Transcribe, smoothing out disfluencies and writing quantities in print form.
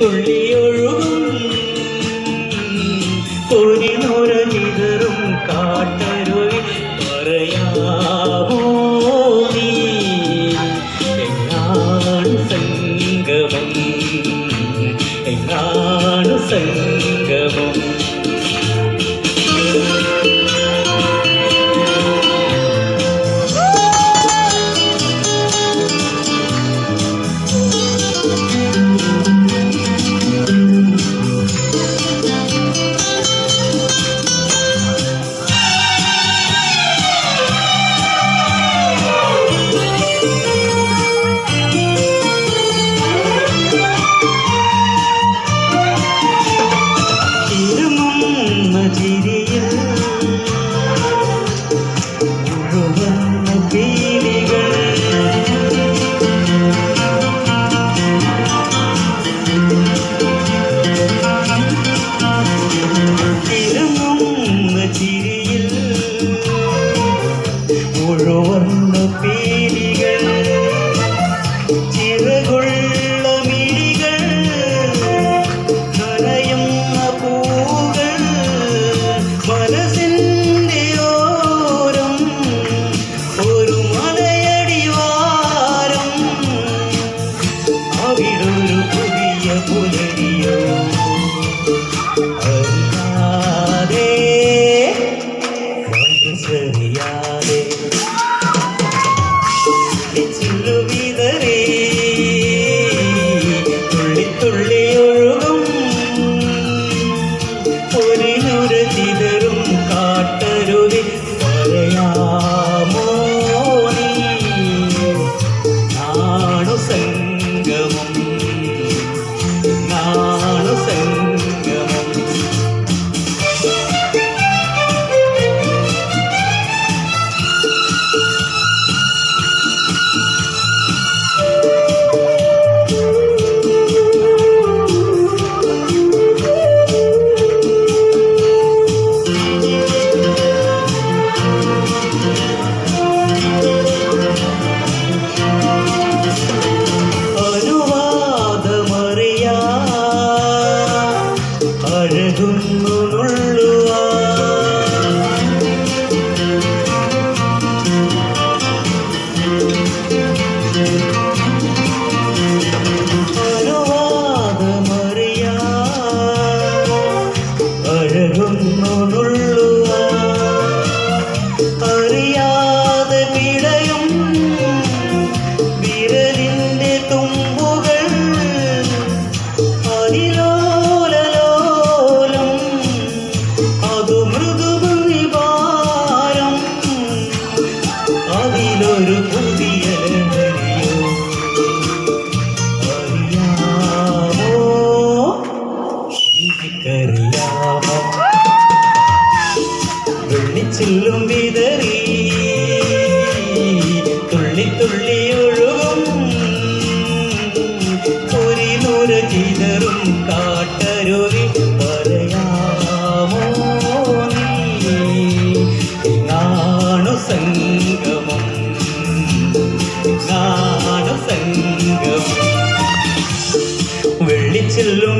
തുള്ളിയൊഴുകും ഒരു നുര ചിതറും കാട്ടരുവി പറയാമോ നീ എങ്ങാണ് സംഗമം എങ്ങാണ് സംഗമം ചിതറും കാട്ടരുവി പറയാമോ നീ നാണു സംഗമം നാണു സംഗമം അറിയാതെ പിടയും വിരലിന്റെ തുമ്പുകൾ അതിലോലലോലം അതു മൃദുവിഭാരം അതിലൊരു പുതിയ ലഹരിയോ അറിയാമോ എനിക്കറിയാമോ വെള്ളിച്ചില്ലും വിതറി തുള്ളി തുള്ളി ഒഴുകും ഒരു നുര ചിതറും കാട്ടരുവി പറയാമോ നീ എങ്ങാണു സംഗമം എങ്ങാണു സംഗമം വെള്ളിച്ചില്ലും